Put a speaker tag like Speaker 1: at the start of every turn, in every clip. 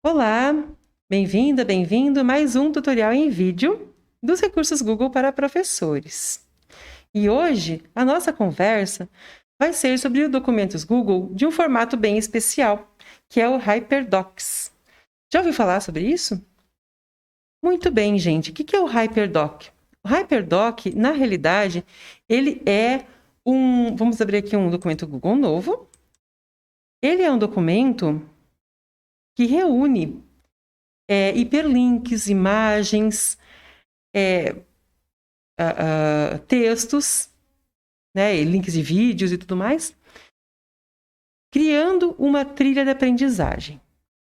Speaker 1: Olá, bem-vinda, bem-vindo a mais um tutorial em vídeo dos recursos Google para professores. E hoje a nossa conversa vai ser sobre os documentos Google de um formato bem especial, que é o HyperDocs. Já ouviu falar sobre isso? Muito bem, gente. O que é o HyperDoc? O HyperDoc, na realidade, ele é Vamos abrir aqui um documento Google novo. Ele é um documento que reúne hiperlinks, imagens, textos, né, e links de vídeos e tudo mais, criando uma trilha de aprendizagem.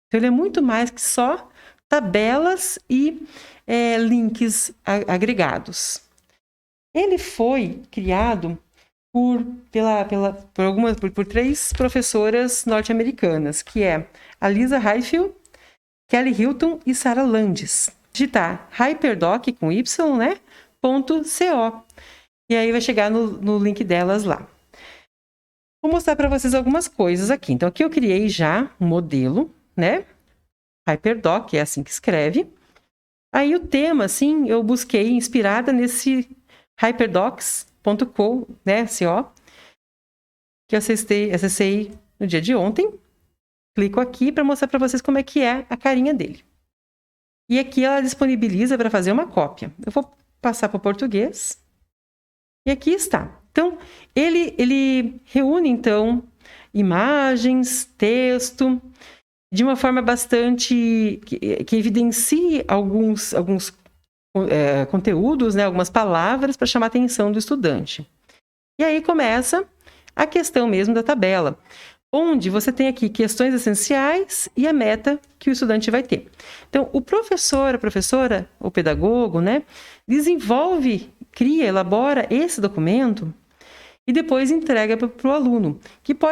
Speaker 1: Então, ele é muito mais que só tabelas e links agregados. Ele foi criado por três professoras norte-americanas, que é a Lisa Highfield, Kelly Hilton e Sarah Landis. Digitar hyperdoc com Y, né? .co. E aí vai chegar no link delas lá. Vou mostrar para vocês algumas coisas aqui. Então, aqui eu criei já um modelo, né? HyperDoc, é assim que escreve. Aí o tema, assim, eu busquei inspirada nesse hyperdocs.co, né? CO, que eu acessei no dia de ontem. Clico aqui para mostrar para vocês como é que é a carinha dele. E aqui ela disponibiliza para fazer uma cópia. Eu vou passar para o português. E aqui está. Então, ele reúne, então, imagens, texto, de uma forma bastante... que evidencie alguns conteúdos, né, algumas palavras para chamar a atenção do estudante. E aí começa a questão mesmo da tabela, onde você tem aqui questões essenciais e a meta que o estudante vai ter. Então, o professor, a professora, o pedagogo, né, desenvolve, cria, elabora esse documento e depois entrega para o aluno.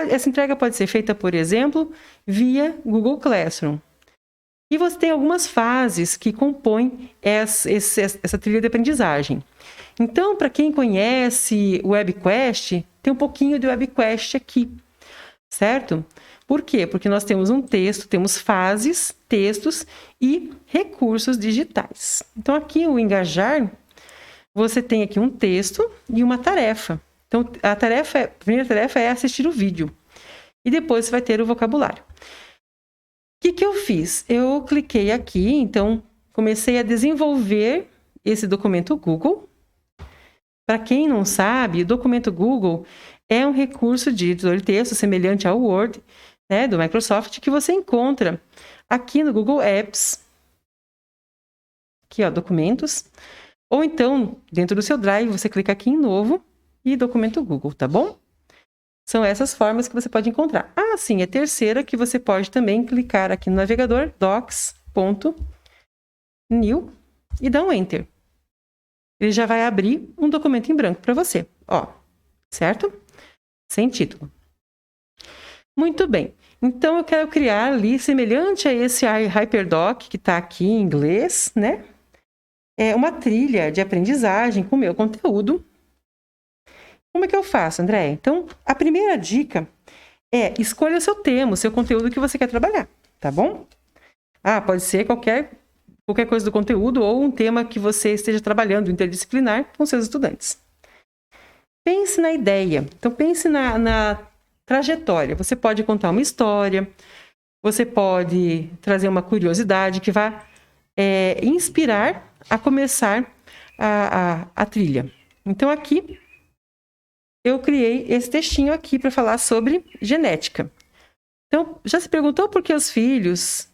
Speaker 1: Essa entrega pode ser feita, por exemplo, via Google Classroom. E você tem algumas fases que compõem essa trilha de aprendizagem. Então, para quem conhece o WebQuest, tem um pouquinho de WebQuest aqui, certo? Por quê? Porque nós temos um texto, temos fases, textos e recursos digitais. Então, aqui o Engajar, você tem aqui um texto e uma tarefa. Então, a primeira tarefa é assistir o vídeo. E depois você vai ter o vocabulário. O que eu fiz? Eu cliquei aqui, então comecei a desenvolver esse documento Google. Para quem não sabe, o documento Google é um recurso de editor de texto semelhante ao Word, né, do Microsoft, que você encontra aqui no Google Apps. Aqui, ó, documentos. Ou então, dentro do seu Drive, você clica aqui em Novo e Documento Google, tá bom? São essas formas que você pode encontrar. Ah, sim, a terceira que você pode também clicar aqui no navegador, docs.new, e dar um Enter. Ele já vai abrir um documento em branco para você, ó, certo? Sem título. Muito bem. Então, eu quero criar ali, semelhante a esse HyperDoc, que está aqui em inglês, né? É uma trilha de aprendizagem com o meu conteúdo. Como é que eu faço, André? Então, a primeira dica é escolha o seu tema, o seu conteúdo que você quer trabalhar, tá bom? Ah, pode ser qualquer coisa do conteúdo ou um tema que você esteja trabalhando interdisciplinar com seus estudantes. Pense na ideia. Então, pense na trajetória. Você pode contar uma história, você pode trazer uma curiosidade que vá inspirar a começar a trilha. Então, aqui eu criei esse textinho aqui para falar sobre genética. Então, já se perguntou por que os filhos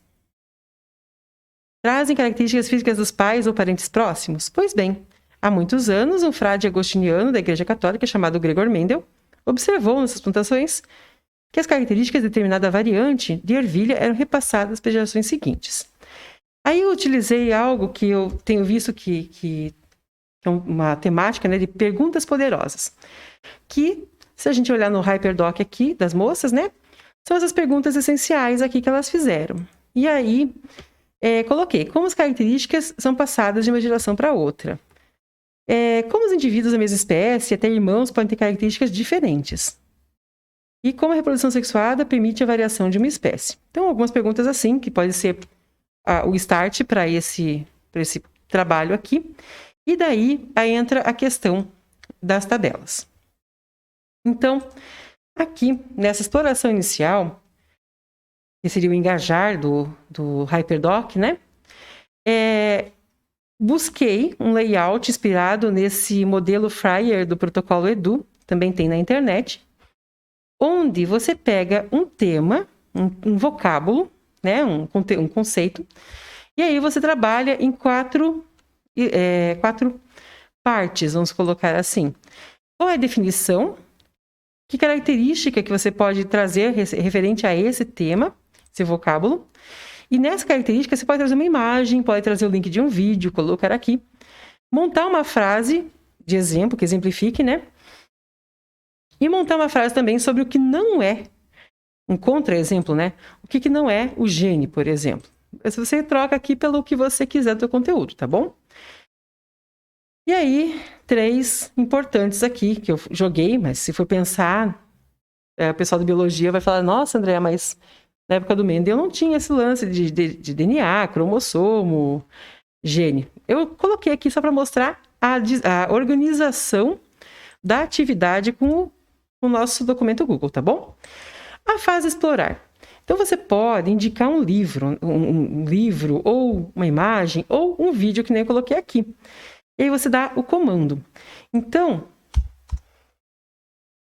Speaker 1: trazem características físicas dos pais ou parentes próximos? Pois bem, há muitos anos, um frade agostiniano da Igreja Católica, chamado Gregor Mendel, observou nessas plantações que as características de determinada variante de ervilha eram repassadas para as gerações seguintes. Aí eu utilizei algo que eu tenho visto que é uma temática, né, de perguntas poderosas. Que, se a gente olhar no HyperDoc aqui, das moças, né, são essas perguntas essenciais aqui que elas fizeram. E aí, coloquei como as características são passadas de uma geração para outra. Como os indivíduos da mesma espécie, até irmãos, podem ter características diferentes. E como a reprodução sexuada permite a variação de uma espécie. Então, algumas perguntas assim, que pode ser o start para esse trabalho aqui. E daí aí entra a questão das tabelas. Então, aqui, nessa exploração inicial, que seria o engajar do HyperDoc, né? Busquei um layout inspirado nesse modelo Fryer do protocolo Edu, também tem na internet, onde você pega um tema, um vocábulo, né? um conceito, e aí você trabalha em quatro partes, vamos colocar assim. Qual é a definição? Que característica que você pode trazer referente a esse tema, esse vocábulo? E nessa característica você pode trazer uma imagem, pode trazer o link de um vídeo, colocar aqui. Montar uma frase de exemplo, que exemplifique, né? E montar uma frase também sobre o que não é, um contra-exemplo, né? O que não é o gene, por exemplo. Você troca aqui pelo que você quiser do seu conteúdo, tá bom? E aí, 3 importantes aqui que eu joguei, mas se for pensar, o pessoal da biologia vai falar, nossa, André, mas na época do Mendel não tinha esse lance de DNA, cromossomo, gene. Eu coloquei aqui só para mostrar a organização da atividade com o nosso documento Google, tá bom? A fase explorar. Então, você pode indicar um livro, um livro, ou uma imagem, ou um vídeo que nem eu coloquei aqui. E aí você dá o comando. Então,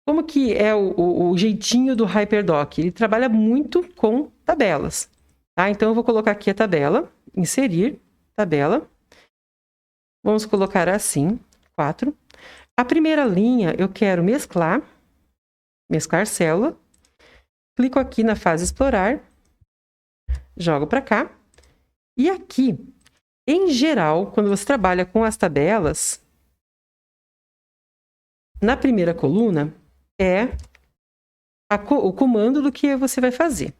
Speaker 1: como que é o jeitinho do HyperDoc? Ele trabalha muito com tabelas. Tá? Então, eu vou colocar aqui a tabela, inserir, tabela. Vamos colocar assim, 4. A primeira linha eu quero mesclar célula. Clico aqui na fase explorar, jogo para cá. E aqui, em geral, quando você trabalha com as tabelas, na primeira coluna é o comando do que você vai fazer.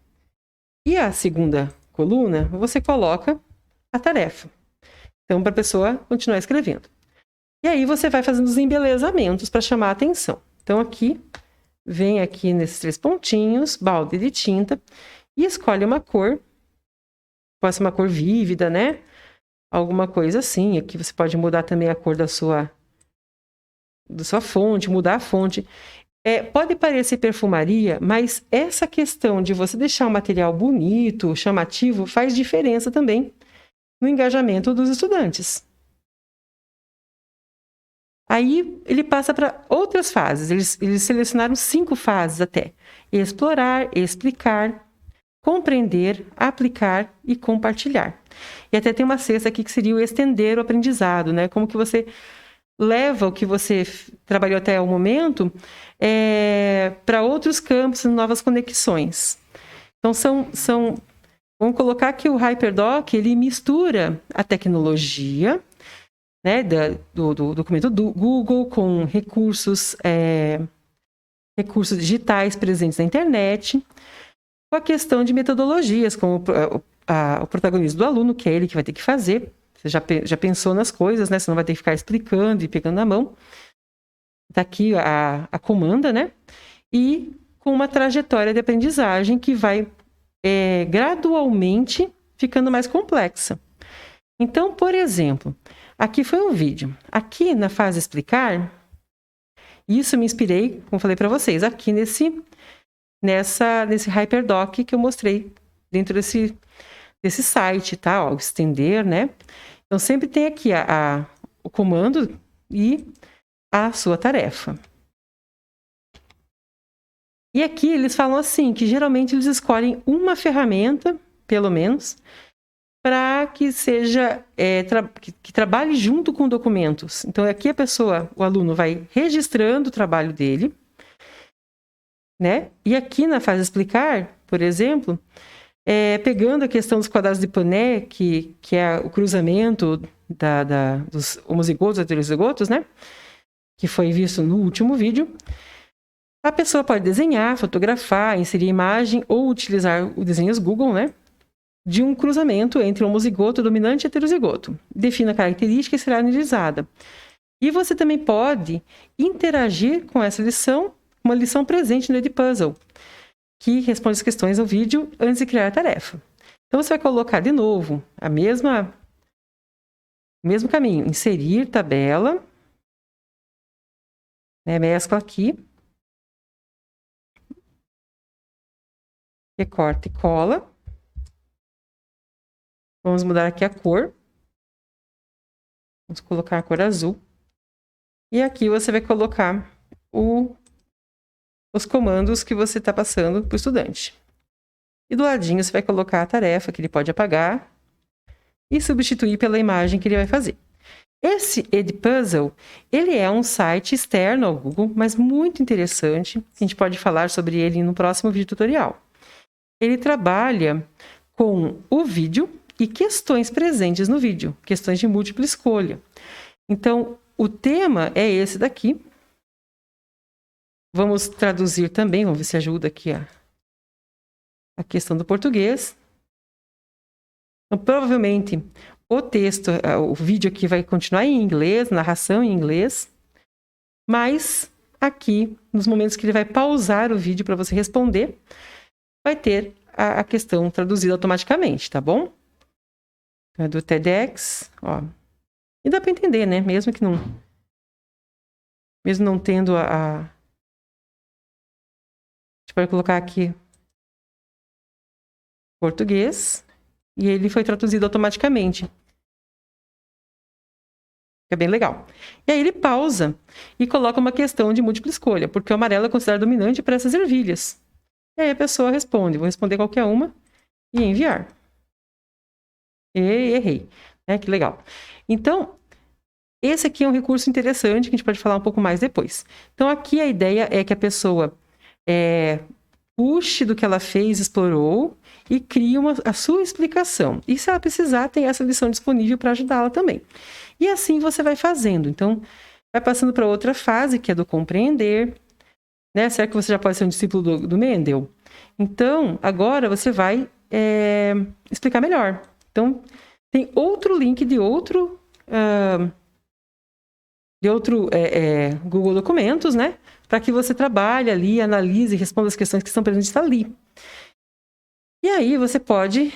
Speaker 1: E a segunda coluna, você coloca a tarefa. Então, para a pessoa continuar escrevendo. E aí você vai fazendo os embelezamentos para chamar a atenção. Então, aqui, vem aqui nesses 3 pontinhos, balde de tinta, e escolhe uma cor. Pode ser uma cor vívida, né? Alguma coisa assim. Aqui você pode mudar também a cor da sua fonte, mudar a fonte. Pode parecer perfumaria, mas essa questão de você deixar o material bonito, chamativo, faz diferença também no engajamento dos estudantes. Aí ele passa para outras fases. Eles selecionaram 5 fases até. Explorar, explicar, compreender, aplicar e compartilhar. E até tem uma 6ª aqui que seria o estender o aprendizado, né? Como que você leva o que você trabalhou até o momento para outros campos, novas conexões. Então, vamos colocar que o HyperDoc, ele mistura a tecnologia, né, do documento do Google com recursos digitais presentes na internet, com a questão de metodologias, como o protagonismo do aluno, que é ele que vai ter que fazer. Você já pensou nas coisas, né? Você não vai ter que ficar explicando e pegando na mão. Está aqui a comanda, né? E com uma trajetória de aprendizagem que vai gradualmente ficando mais complexa. Então, por exemplo, aqui foi um vídeo. Aqui na fase explicar, isso me inspirei, como falei para vocês, aqui nesse HyperDoc que eu mostrei dentro desse site, tá? Ó, estender, né? Então, sempre tem aqui o comando e a sua tarefa. E aqui eles falam assim, que geralmente eles escolhem uma ferramenta, pelo menos, para que seja que trabalhe junto com documentos. Então, aqui o aluno vai registrando o trabalho dele, né? E aqui na fase explicar, por exemplo, pegando a questão dos quadrados de Pané, que é o cruzamento dos homozigotos e heterozigotos, né? Que foi visto no último vídeo. A pessoa pode desenhar, fotografar, inserir imagem ou utilizar o desenhos Google, né? De um cruzamento entre homozigoto dominante e heterozigoto. Defina a característica e será analisada. E você também pode interagir com essa lição, uma lição presente no Edpuzzle. que responde as questões ao vídeo antes de criar a tarefa. Então, você vai colocar de novo o mesmo caminho. Inserir tabela. Né, mescla aqui. Recorta e cola. Vamos mudar aqui a cor. Vamos colocar a cor azul. E aqui você vai colocar os comandos que você está passando para o estudante. E do ladinho você vai colocar a tarefa que ele pode apagar e substituir pela imagem que ele vai fazer. Esse Edpuzzle, ele é um site externo ao Google, mas muito interessante. A gente pode falar sobre ele no próximo vídeo tutorial. Ele trabalha com o vídeo e questões presentes no vídeo, questões de múltipla escolha. Então, o tema é esse daqui. Vamos traduzir também, vamos ver se ajuda aqui a questão do português. Então, provavelmente, o vídeo aqui vai continuar em inglês, narração em inglês, mas aqui, nos momentos que ele vai pausar o vídeo para você responder, vai ter a questão traduzida automaticamente, tá bom? É do TEDx, ó. E dá para entender, né? Mesmo não tendo a gente pode colocar aqui português e ele foi traduzido automaticamente. Fica bem legal. E aí ele pausa e coloca uma questão de múltipla escolha, porque o amarelo é considerado dominante para essas ervilhas. E aí a pessoa responde, vou responder qualquer uma e enviar. E errei. Que legal. Então, esse aqui é um recurso interessante que a gente pode falar um pouco mais depois. Então, aqui a ideia é que a pessoa puxe do que ela fez, explorou e crie a sua explicação. E se ela precisar, tem essa lição disponível para ajudá-la também. E assim você vai fazendo. Então, vai passando para outra fase, que é do compreender. Né? Será que você já pode ser um discípulo do Mendel? Então, agora você vai explicar melhor. Então, tem outro link de outro Google Documentos, né? Para que você trabalhe ali, analise e responda as questões que estão presentes ali. E aí você pode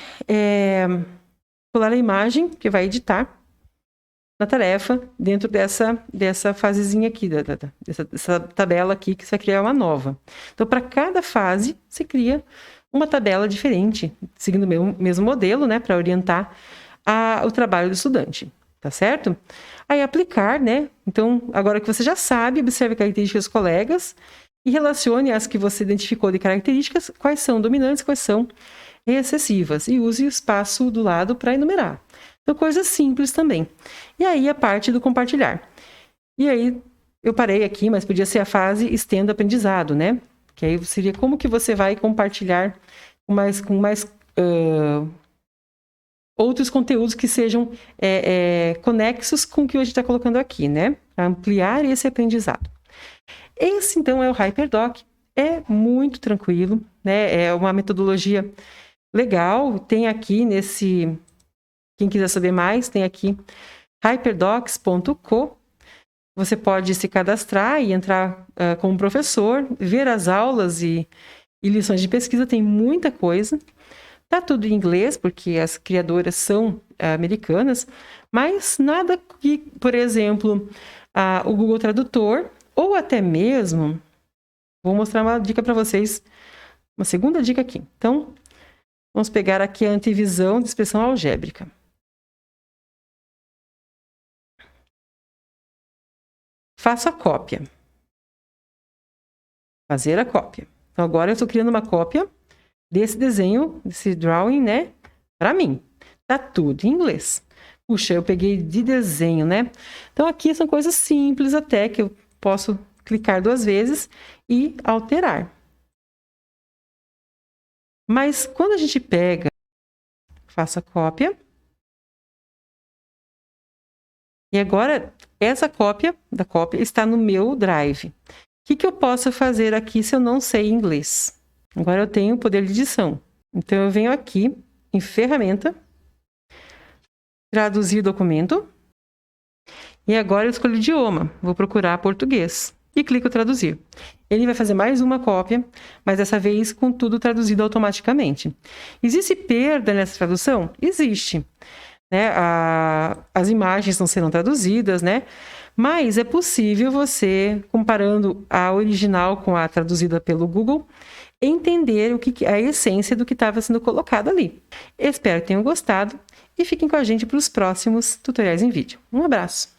Speaker 1: colar a imagem que vai editar na tarefa dentro dessa fasezinha aqui, dessa tabela aqui, que você vai criar uma nova. Então, para cada fase, você cria uma tabela diferente, seguindo o mesmo modelo, né? Para orientar o trabalho do estudante, tá certo? Aí, aplicar, né? Então, agora que você já sabe, observe características dos colegas e relacione as que você identificou de características, quais são dominantes, quais são recessivas. E use o espaço do lado para enumerar. Então, coisas simples também. E aí, a parte do compartilhar. E aí, eu parei aqui, mas podia ser a fase estenda aprendizado, né? Que aí seria como que você vai compartilhar com mais outros conteúdos que sejam conexos com o que a gente está colocando aqui, né? Para ampliar esse aprendizado. Esse, então, é o HyperDoc. É muito tranquilo, né? É uma metodologia legal. Tem aqui quem quiser saber mais, tem aqui hyperdocs.co. Você pode se cadastrar e entrar como professor, ver as aulas e lições de pesquisa, tem muita coisa. Tá tudo em inglês, porque as criadoras são americanas, mas nada que, por exemplo, o Google Tradutor, ou até mesmo, vou mostrar uma dica para vocês, uma segunda dica aqui. Então, vamos pegar aqui a antevisão de expressão algébrica. Faço a cópia. Fazer a cópia. Então, agora eu estou criando uma cópia desse desenho, desse drawing, né? Para mim. Tá tudo em inglês. Puxa, eu peguei de desenho, né? Então, aqui são coisas simples até que eu posso clicar 2 vezes e alterar. Mas quando a gente pega, faço a cópia. E agora, essa cópia da cópia está no meu Drive. O que eu posso fazer aqui se eu não sei inglês? Agora eu tenho o poder de edição. Então, eu venho aqui em Ferramenta, Traduzir documento. E agora eu escolho o idioma. Vou procurar português. e clico traduzir. Ele vai fazer mais uma cópia, mas dessa vez com tudo traduzido automaticamente. Existe perda nessa tradução? Existe. Né? As imagens não serão traduzidas, né? Mas é possível você, comparando a original com a traduzida pelo Google, entender a essência do que estava sendo colocado ali. Espero que tenham gostado e fiquem com a gente para os próximos tutoriais em vídeo. Um abraço!